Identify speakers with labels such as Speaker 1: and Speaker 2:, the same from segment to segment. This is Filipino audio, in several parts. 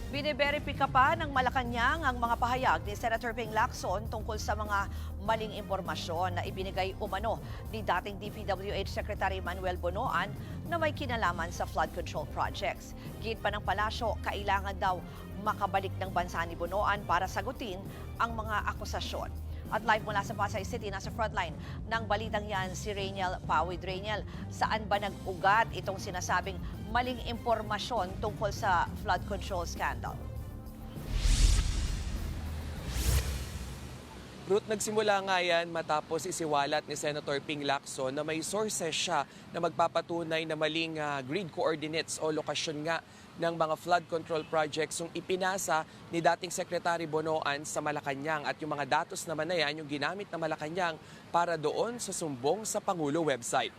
Speaker 1: Biniberipika pa ng Malacanang ang mga pahayag ni Senator Ping Lacson tungkol sa mga maling impormasyon na ibinigay umano ni dating DPWH Secretary Manuel Bonoan na may kinalaman sa flood control projects. Gid pa ng palasyo, kailangan daw makabalik ng bansa ni Bonoan para sagutin ang mga akusasyon. At live mula sa Pasay City, nasa frontline ng balitang yan si Rainiel Pawid. Rainiel, saan ba nag-ugat itong sinasabing maling impormasyon tungkol sa flood control scandal?
Speaker 2: Ruth, nagsimula nga yan matapos isiwalat ni Senator Ping Lacson na may sources siya na magpapatunay na maling grid coordinates o lokasyon nga ng mga flood control projects yung ipinasa ni dating Secretary Bonoan sa Malacanang at yung mga datos naman na yan yung ginamit na Malacanang para doon sa sumbong sa Pangulo website.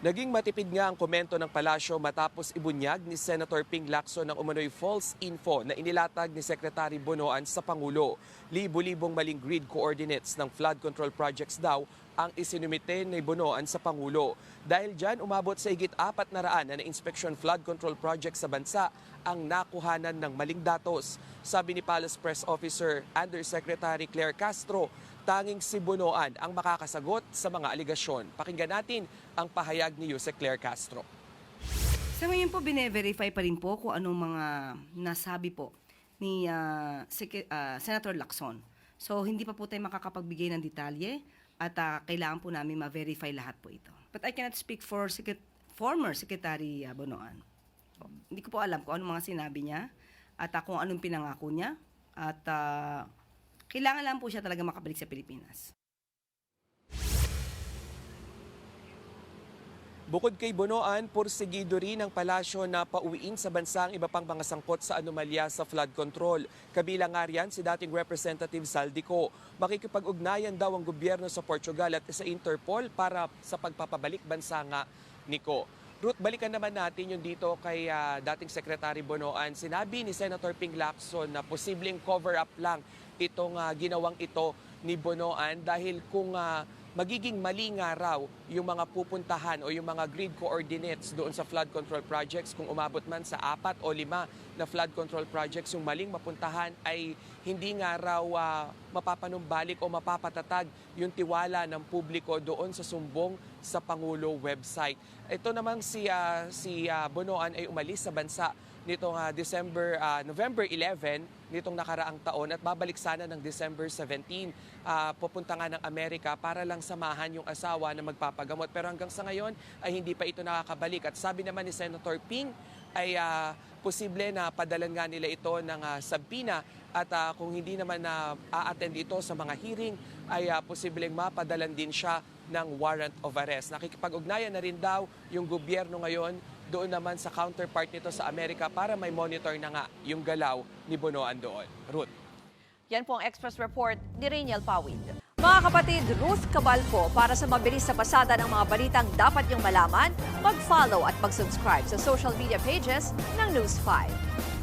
Speaker 2: Naging matipid nga ang komento ng palasyo matapos ibunyag ni Senator Ping Lacson ng umano'y false info na inilatag ni Secretary Bonoan sa Pangulo. Libo-libong maling grid coordinates ng flood control projects daw ang isinumite ni Bonoan sa Pangulo. Dahil dyan, umabot sa higit 400 na inspection flood control projects sa bansa ang nakuhanan ng maling datos. Sabi ni Palace Press Officer Undersecretary Claire Castro, tanging si Bonoan ang makakasagot sa mga aligasyon. Pakinggan natin ang pahayag ni Yuse Claire Castro.
Speaker 3: Sa ngayon po, bine-verify pa rin po kung anong mga nasabi po ni Senator Lacson. So, hindi pa po tayo makakapagbigay ng detalye at kailangan po namin ma-verify lahat po ito. But I cannot speak for former Secretary Bonoan. So, hindi ko po alam kung anong mga sinabi niya at kung anong pinangako niya at kailangan lang po siya talaga makabalik sa Pilipinas.
Speaker 2: Bukod kay Bonoan, pursigido rin ng palasyo na pauwiin sa bansa ang iba pang mga sangkot sa anomalya sa flood control. Kabilang nga riyan si dating Representative Saldico. Makikipag-ugnayan daw ang gobyerno sa Portugal at sa Interpol para sa pagpapabalik bansa nga niko. Ruth, balikan naman natin yung dito kay dating Secretary Bonoan. Sinabi ni Senator Ping Lacson na posibleng cover-up lang itong ginawang ito ni Bonoan dahil kung magiging mali nga raw yung mga pupuntahan o yung mga grid coordinates doon sa flood control projects, kung umabot man sa 4 o 5 na flood control projects, yung maling mapuntahan ay hindi nga raw mapapanumbalik o mapapatatag yung tiwala ng publiko doon sa sumbong sa Pangulo website. Ito namang si Bonoan ay umalis sa bansa nitong November 11 nitong nakaraang taon at babalik sana ng December 17. Pupunta nga ng Amerika para lang samahan yung asawa na magpapagamot. Pero hanggang sa ngayon ay hindi pa ito nakakabalik. At sabi naman ni Senator Ping ay posible na padalan nga nila ito ng sabpina at kung hindi naman na a-attend ito sa mga hearing ay posibleng mapadalan din siya ng warrant of arrest. Nakikipag-ugnayan na rin daw yung gobyerno ngayon doon naman sa counterpart nito sa Amerika para may monitor na nga yung galaw ni Bonoan doon. Ruth.
Speaker 1: Yan po ang Express Report ni Rainiel Pawid. Mga kapatid, Ruth Cabalco, para sa mabilis na pasada ng mga balitang dapat niyong malaman, mag-follow at mag-subscribe sa social media pages ng News 5.